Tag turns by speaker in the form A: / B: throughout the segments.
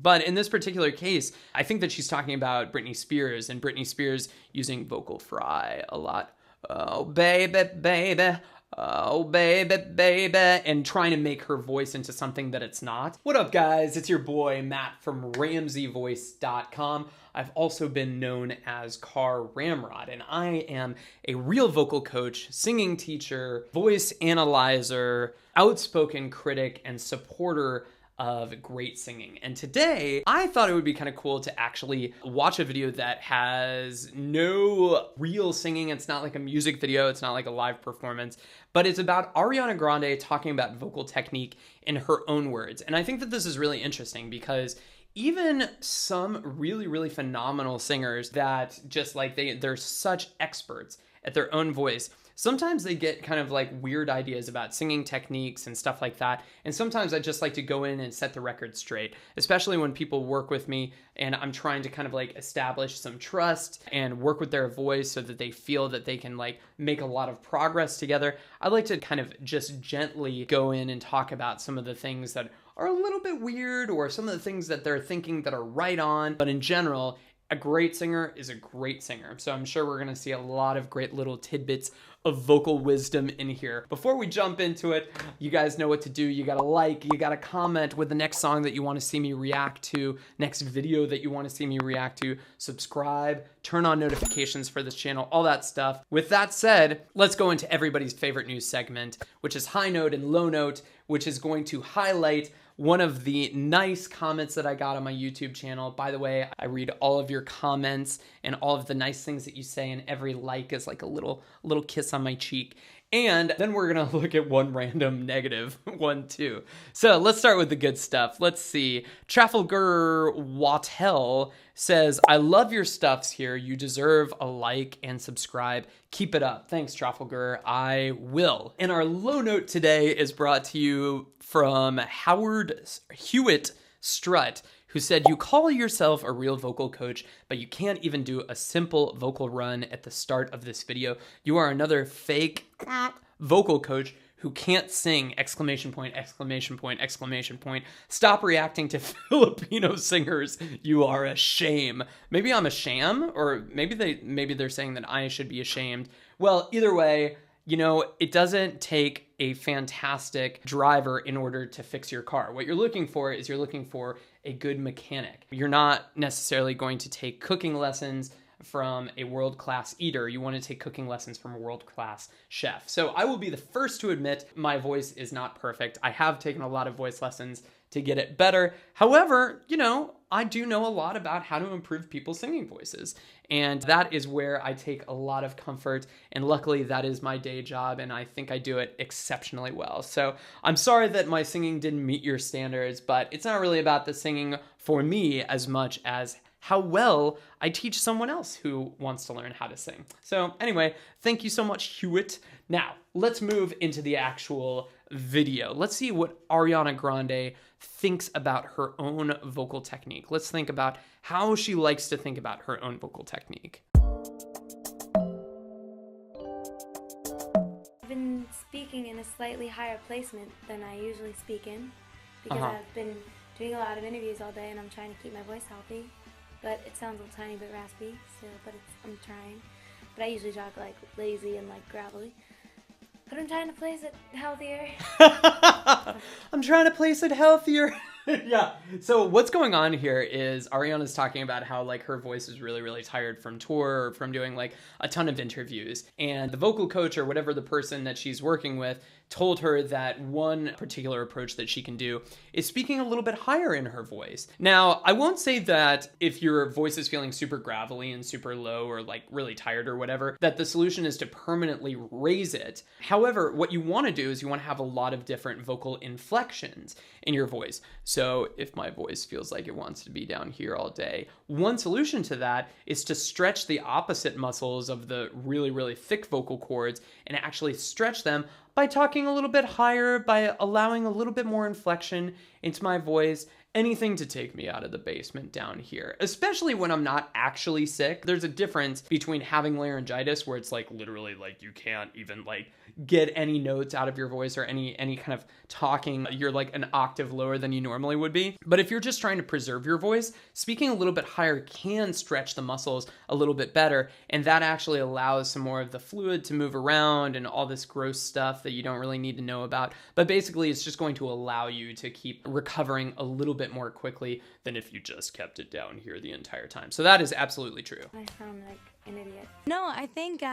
A: But in this particular case, I think that she's talking about Britney Spears, and Britney Spears using vocal fry a lot. Oh, baby, baby. Oh, baby, baby, and trying to make her voice into something that it's not. What up, guys? It's your boy, Matt from RamseyVoice.com. I've also been known as Car Ramrod, and I am a real vocal coach, singing teacher, voice analyzer, outspoken critic, and supporter of great singing. And today, I thought it would be kind of cool to actually watch a video that has no real singing. It's not like a music video. It's not like a live performance, but it's about Ariana Grande talking about vocal technique in her own words. And I think that this is really interesting because even some really, really phenomenal singers that just like they're such experts at their own voice, sometimes they get kind of like weird ideas about singing techniques and stuff like that. And sometimes I just like to go in and set the record straight, especially when people work with me and I'm trying to kind of like establish some trust and work with their voice so that they feel that they can like make a lot of progress together. I like to kind of just gently go in and talk about some of the things that are a little bit weird or some of the things that they're thinking that are right on. But in general, a great singer is a great singer. So I'm sure we're going to see a lot of great little tidbits of vocal wisdom in here. Before we jump into it, you guys know what to do. You gotta like, you gotta comment with the next song that you want to see me react to, next video that you want to see me react to, subscribe, turn on notifications for this channel, all that stuff. With that said, let's go into everybody's favorite news segment, which is High Note and Low Note, which is going to highlight one of the nice comments that I got on my YouTube channel. By the way, I read all of your comments and all of the nice things that you say, and every like is like a little kiss on my cheek. And then we're gonna look at one random negative one too. So let's start with the good stuff. Let's see. Trafalgar Wattel says, I love your stuffs here. You deserve a like and subscribe. Keep it up. Thanks, Trafalgar. I will. And our low note today is brought to you from Howard Hewitt Strutt, who said, you call yourself a real vocal coach, but you can't even do a simple vocal run at the start of this video. You are another fake vocal coach who can't sing, exclamation point, exclamation point, exclamation point. Stop reacting to Filipino singers. You are a shame. Maybe I'm a sham, or maybe they're saying that I should be ashamed. Well, either way, you know, it doesn't take a fantastic driver in order to fix your car. What you're looking for is a good mechanic. You're not necessarily going to take cooking lessons from a world-class eater. You want to take cooking lessons from a world-class chef. So I will be the first to admit my voice is not perfect. I have taken a lot of voice lessons to get it better. However, you know, I do know a lot about how to improve people's singing voices. And that is where I take a lot of comfort. And luckily that is my day job. And I think I do it exceptionally well. So I'm sorry that my singing didn't meet your standards, but it's not really about the singing for me as much as how well I teach someone else who wants to learn how to sing. So anyway, thank you so much, Hewitt. Now, let's move into the actual video. Let's see what Ariana Grande thinks about her own vocal technique. Let's think about how she likes to think about her own vocal technique.
B: I've been speaking in a slightly higher placement than I usually speak in because I've been doing a lot of interviews all day and I'm trying to keep my voice healthy. But it sounds a tiny bit raspy still, but I'm trying. But I usually talk like lazy and like gravelly. But I'm trying to place it healthier.
A: I'm trying to place it healthier. Yeah. So what's going on here is Ariana's talking about how like her voice is really, really tired from tour or from doing like a ton of interviews. And the vocal coach or whatever the person that she's working with told her that one particular approach that she can do is speaking a little bit higher in her voice. Now, I won't say that if your voice is feeling super gravelly and super low or like really tired or whatever, that the solution is to permanently raise it. However, what you want to do is you want to have a lot of different vocal inflections in your voice. So if my voice feels like it wants to be down here all day, one solution to that is to stretch the opposite muscles of the really, really thick vocal cords and actually stretch them by talking a little bit higher, by allowing a little bit more inflection into my voice anything to take me out of the basement down here, especially when I'm not actually sick. There's a difference between having laryngitis, where it's like literally like you can't even like get any notes out of your voice or any kind of talking. You're like an octave lower than you normally would be. But if you're just trying to preserve your voice, speaking a little bit higher can stretch the muscles a little bit better, and that actually allows some more of the fluid to move around and all this gross stuff that you don't really need to know about. But basically it's just going to allow you to keep recovering a little bit more quickly than if you just kept it down here the entire time. So that is absolutely true.
B: I sound like an idiot.
C: No, I think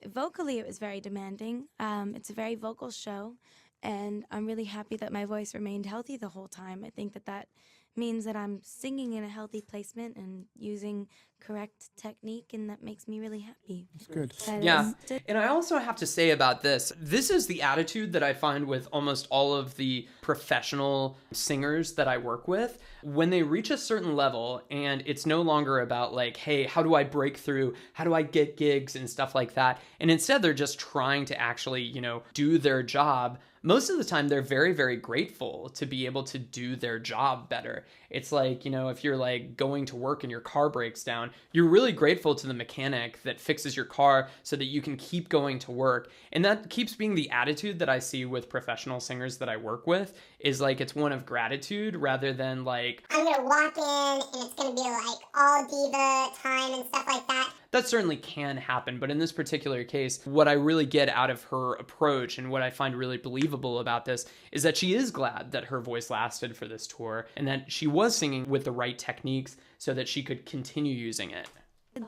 C: vocally it was very demanding. It's a very vocal show, and I'm really happy that my voice remained healthy the whole time. I think that means that I'm singing in a healthy placement and using correct technique, and that makes me really happy.
D: That's good.
A: Yeah, and I also have to say about this is the attitude that I find with almost all of the professional singers that I work with. When they reach a certain level and it's no longer about like, hey, how do I break through? How do I get gigs and stuff like that? And instead they're just trying to actually, do their job. Most of the time, they're very, very grateful to be able to do their job better. It's like, if you're like going to work and your car breaks down, you're really grateful to the mechanic that fixes your car so that you can keep going to work. And that keeps being the attitude that I see with professional singers that I work with, is like it's one of gratitude rather than like,
E: I'm going to walk in and it's going to be like all diva time and stuff like that.
A: That certainly can happen, but in this particular case, what I really get out of her approach and what I find really believable about this is that she is glad that her voice lasted for this tour and that she was singing with the right techniques so that she could continue using it.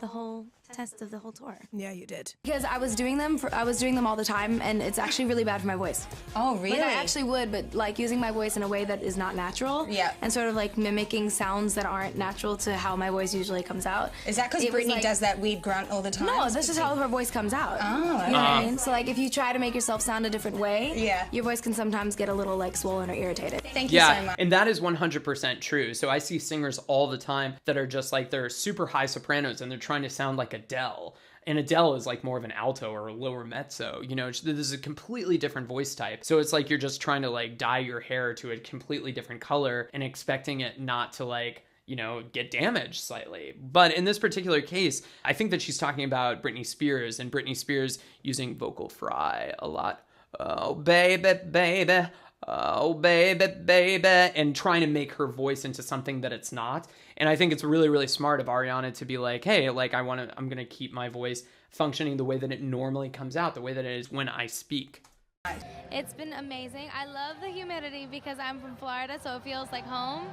C: The whole test of the whole tour.
F: Yeah, you did.
G: Because I was doing them all the time, and it's actually really bad for my voice.
F: Oh, really?
G: Like I actually would, but like using my voice in a way that is not natural.
F: Yeah.
G: And sort of like mimicking sounds that aren't natural to how my voice usually comes out.
F: Is that because Brittany does that weed grunt all the time?
G: No, that's just how her voice comes out.
F: Oh,
G: you know what I mean? So like if you try to make yourself sound a different way,
F: yeah,
G: your voice can sometimes get a little like swollen or irritated.
F: Thank you so much.
A: And that is 100% true. So I see singers all the time that are just like, they're super high sopranos and they're trying to sound like Adele. And Adele is like more of an alto or a lower mezzo, this is a completely different voice type. So it's like you're just trying to like dye your hair to a completely different color and expecting it not to like, get damaged slightly. But in this particular case, I think that she's talking about Britney Spears and Britney Spears using vocal fry a lot. Oh, baby, baby. Oh, baby, baby, and trying to make her voice into something that it's not. And I think it's really, really smart of Ariana to be like, hey, like I'm going to keep my voice functioning the way that it normally comes out, the way that it is when I speak.
H: It's been amazing. I love the humidity because I'm from Florida, so it feels like home.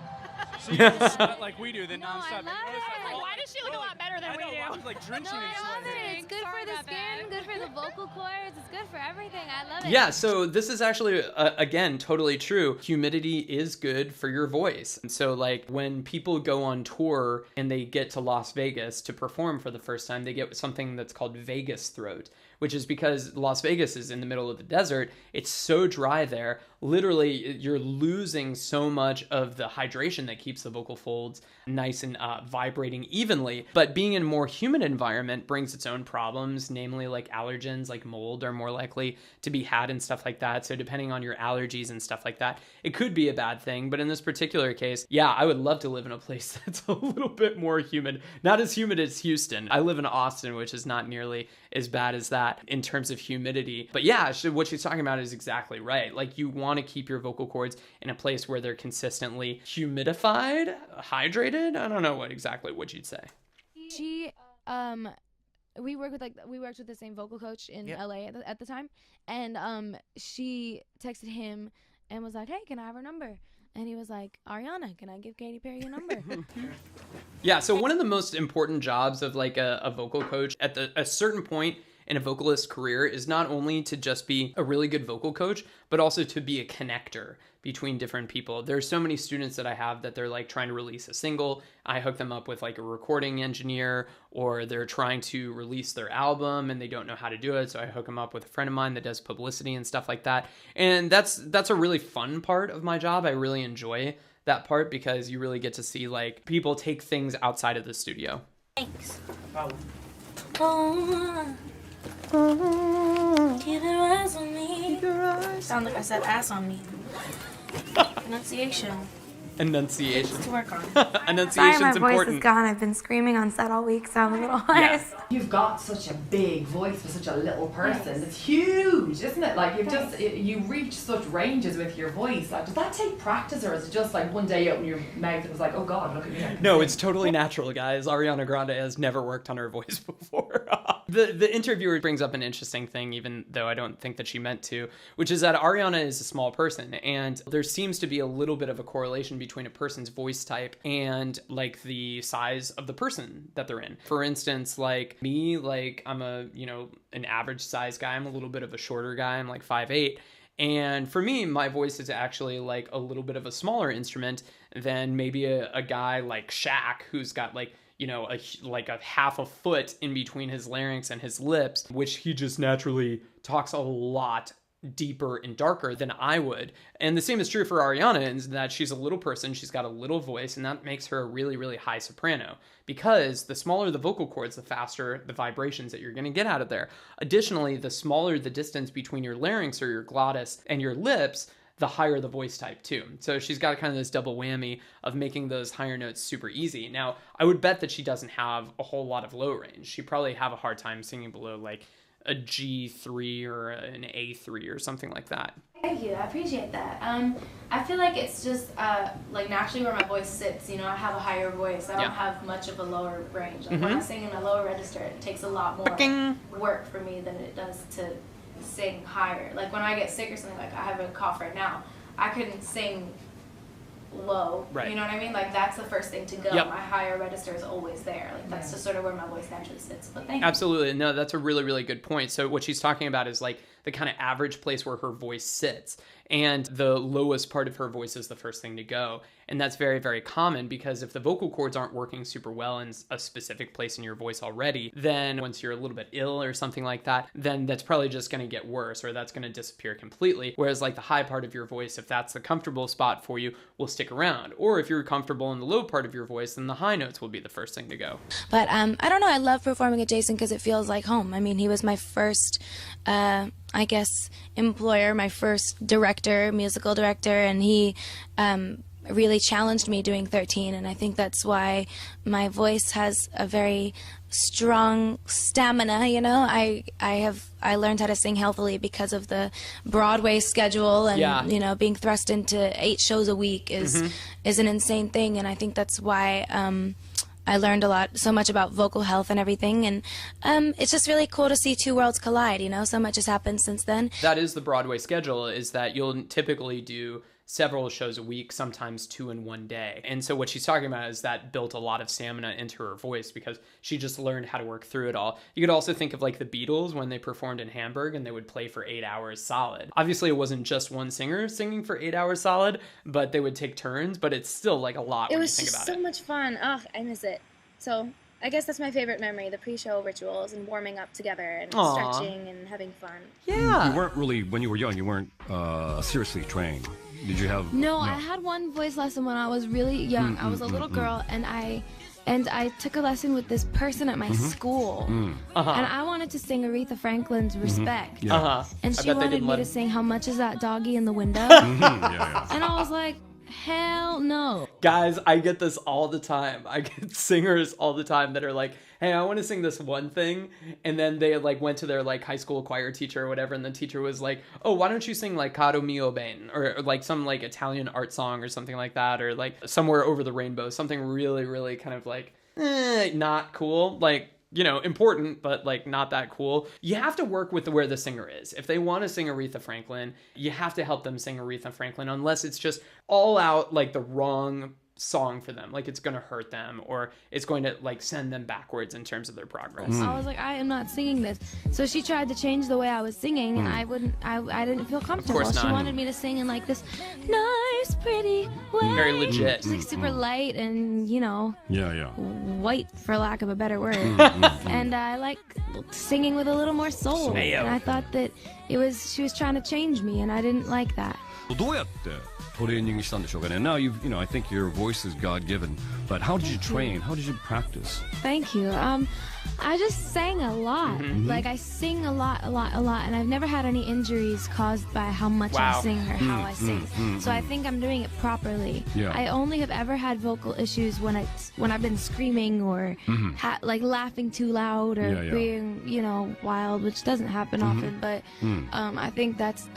I: So you don't sweat like we do, then
H: No,
I: nonstop.
H: I love it.
J: Like, why does she look a lot better than we do?
I: I was like drenching
H: No,
I: in
H: I love
I: sweat.
H: it. It's good for the skin, good for the vocal cords. It's good for everything. I love it.
A: Yeah, so this is actually, again, totally true. Humidity is good for your voice. And so, like, when people go on tour and they get to Las Vegas to perform for the first time, they get something that's called Vegas throat, which is because Las Vegas is in the middle of the desert. It's so dry there. Literally, you're losing so much of the hydration that keeps the vocal folds nice and vibrating evenly. But being in a more humid environment brings its own problems, namely like allergens, like mold are more likely to be had and stuff like that. So depending on your allergies and stuff like that, it could be a bad thing. But in this particular case, yeah, I would love to live in a place that's a little bit more humid. Not as humid as Houston. I live in Austin, which is not nearly as bad as that in terms of humidity. But yeah, what she's talking about is exactly right. Like you want to keep your vocal cords in a place where they're consistently humidified, hydrated. I don't know exactly what you'd say.
G: She, we worked with the same vocal coach in LA at the time, and she texted him and was like, "Hey, can I have her number?" And he was like, "Ariana, can I give Katy Perry your number?"
A: Yeah, so one of the most important jobs of like a vocal coach at a certain point in a vocalist's career is not only to just be a really good vocal coach, but also to be a connector between different people. There's so many students that I have that they're like trying to release a single. I hook them up with like a recording engineer, or they're trying to release their album and they don't know how to do it. So I hook them up with a friend of mine that does publicity and stuff like that. And that's a really fun part of my job. I really enjoy that part because you really get to see like people take things outside of the studio.
C: Thanks.
B: Keep your eyes on me.
C: Sound like I said ass on me. Pronunciation.
A: Enunciation.
C: To work on.
A: Enunciation's
C: Sorry, my voice
A: important.
C: is gone. I've been screaming on set all week, so I'm a little hoarse.
D: You've got such a big voice for such a little person. It's huge, isn't it? Like you reach such ranges with your voice. Like, does that take practice, or is it just like one day you open your mouth and it's like, oh God, look at me?
A: No, it's totally natural, guys. Ariana Grande has never worked on her voice before. The interviewer brings up an interesting thing, even though I don't think that she meant to, which is that Ariana is a small person, and there seems to be a little bit of a correlation between a person's voice type and like the size of the person that they're in. For instance, like me, like I'm an average size guy. I'm a little bit of a shorter guy. I'm like 5'8". And for me, my voice is actually like a little bit of a smaller instrument than maybe a guy like Shaq, who's got like, a half a foot in between his larynx and his lips, which he just naturally talks a lot deeper and darker than I would. And the same is true for Ariana, in that she's a little person, she's got a little voice, and that makes her a really, really high soprano. Because the smaller the vocal cords, the faster the vibrations that you're going to get out of there. Additionally, the smaller the distance between your larynx or your glottis and your lips, the higher the voice type too. So she's got kind of this double whammy of making those higher notes super easy. Now, I would bet that she doesn't have a whole lot of low range. She probably have a hard time singing below like a G3 or an A3 or something like that.
G: Thank you, I appreciate that. I feel like it's just like naturally where my voice sits. I have a higher voice. I don't have much of a lower range. Like when I sing in a lower register, it takes a lot more work for me than it does to sing higher. Like when I get sick or something, like I have a cough right now, I couldn't sing low.
A: Right.
G: You know what I mean? Like that's the first thing to go.
A: Yep.
G: My higher register is always there. Like that's just sort of where my voice naturally sits. But thank you.
A: Absolutely. No, that's a really, really good point. So what she's talking about is like the kind of average place where her voice sits. And the lowest part of her voice is the first thing to go. And that's very, very common because if the vocal cords aren't working super well in a specific place in your voice already, then once you're a little bit ill or something like that, then that's probably just going to get worse, or that's going to disappear completely. Whereas like the high part of your voice, if that's the comfortable spot for you, will stick around. Or if you're comfortable in the low part of your voice, then the high notes will be the first thing to go.
C: But I don't know. I love performing with Jason because it feels like home. I mean, he was my first, employer, my first director, musical director, and he really challenged me doing 13, and I think that's why my voice has a very strong stamina. I learned how to sing healthily because of the Broadway schedule, and being thrust into 8 shows a week is an insane thing, and I think that's why I learned so much about vocal health and everything, and it's just really cool to see two worlds collide. So much has happened since then.
A: That is the Broadway schedule, is that you'll typically do several shows a week, sometimes 2 in one day. And so what she's talking about is that built a lot of stamina into her voice because she just learned how to work through it all. You could also think of like the Beatles when they performed in Hamburg and they would play for 8 hours solid. Obviously it wasn't just one singer singing for 8 hours solid, but they would take turns, but it's still like a lot when you think about it.
H: It was just so much fun. Oh, I miss it. So I guess that's my favorite memory, the pre-show rituals and warming up together and stretching and having fun.
A: Yeah.
K: You weren't really, when you were young, you weren't seriously trained. Did you have...
G: No, I had one voice lesson when I was really young. I was a little girl, and I took a lesson with this person at my school. And I wanted to sing Aretha Franklin's Respect. And she wanted me to sing How Much Is That Doggy in the Window? And I was like, hell no.
A: Guys, I get this all the time. I get singers all the time that are like, hey, I want to sing this one thing. And then they like went to their like high school choir teacher or whatever. And the teacher was like, oh, why don't you sing like Caro mio ben, or like some like Italian art song or something like that. Or like Somewhere Over the Rainbow, something really, really kind of like, not cool. Like, important, but like not that cool. You have to work with where the singer is. If they want to sing Aretha Franklin, you have to help them sing Aretha Franklin, unless it's just all out like the wrong song for them, like it's gonna hurt them or it's going to like send them backwards in terms of their progress.
G: I was like, I am not singing this. So she tried to change the way I was singing, and I didn't feel comfortable. She wanted me to sing in like this nice, pretty way.
A: Very legit.
G: It's like super light and white, for lack of a better word. And I like singing with a little more soul. And I thought that she was trying to change me, and I didn't like that.
K: どうやってトレーニングしたんでしょうかね? Now you've, I think your voice is God-given, but how did you train? How did you practice?
G: Thank you. I just sang a lot. Like I sing a lot, and I've never had any injuries caused by how much I sing or how I sing. So I think I'm doing it properly.
K: Yeah.
G: I only have ever had vocal issues when I've been screaming or like laughing too loud or being, wild, which doesn't happen often. But I think that's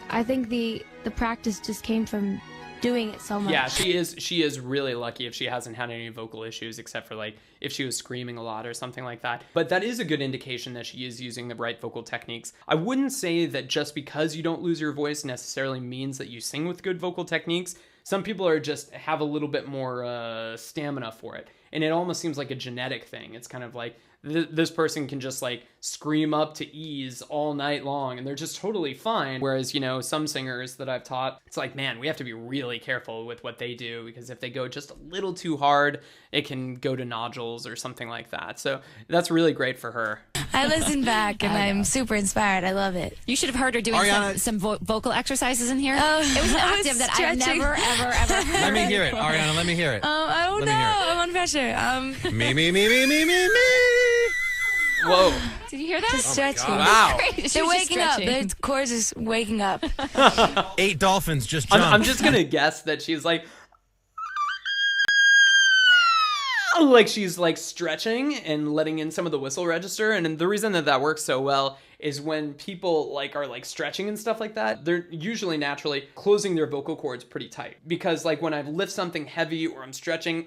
G: I think the practice just came from doing it so much.
A: Yeah, she is really lucky if she hasn't had any vocal issues, except for like if she was screaming a lot or something like that. But that is a good indication that she is using the right vocal techniques. I wouldn't say that just because you don't lose your voice necessarily means that you sing with good vocal techniques. Some people are just have a little bit more stamina for it. And it almost seems like a genetic thing. It's kind of like this person can just like scream up to ease all night long and they're just totally fine. Whereas, some singers that I've taught, it's like, man, we have to be really careful with what they do, because if they go just a little too hard, it can go to nodules or something like that. So that's really great for her.
C: I listen back and I'm super inspired. I love it.
L: You should have heard her doing some vocal exercises in here.
C: It
L: was an octave that I've never, ever heard.
I: Let me hear it, Ariana. Let me hear it.
C: I don't know. I'm on pressure.
I: Me.
A: Whoa.
G: Did you hear that?
C: Just stretching.
A: Wow.
C: They're waking up. The chords is waking up.
I: 8 dolphins just jumped.
A: I'm just going to guess that she's like she's like stretching and letting in some of the whistle register. And the reason that works so well is when people are stretching and stuff like that, they're usually naturally closing their vocal cords pretty tight. Because when I lift something heavy or I'm stretching,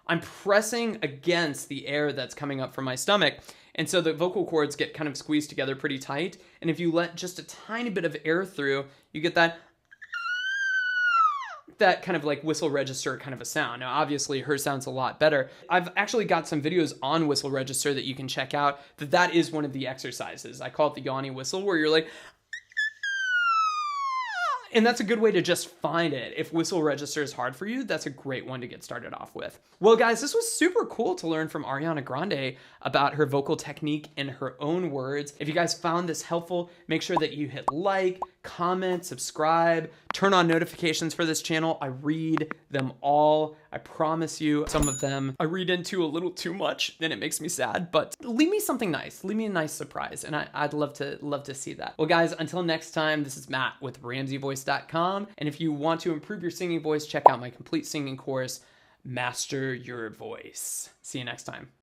A: I'm pressing against the air that's coming up from my stomach. And so the vocal cords get kind of squeezed together pretty tight. And if you let just a tiny bit of air through, you get that kind of whistle register kind of a sound. Now, obviously, her sounds a lot better. I've actually got some videos on whistle register that you can check out. That is one of the exercises. I call it the yawny whistle, where you're like, and that's a good way to just find it. If whistle register is hard for you, that's a great one to get started off with. Well, guys, this was super cool to learn from Ariana Grande about her vocal technique in her own words. If you guys found this helpful, make sure that you hit like, comment, subscribe, turn on notifications for this channel. I read them all. I promise you, some of them I read into a little too much and it makes me sad, but leave me something nice. Leave me a nice surprise, and I'd love to see that. Well, guys, until next time, this is Matt with RamseyVoice.com, and if you want to improve your singing voice, check out my complete singing course, Master Your Voice. See you next time.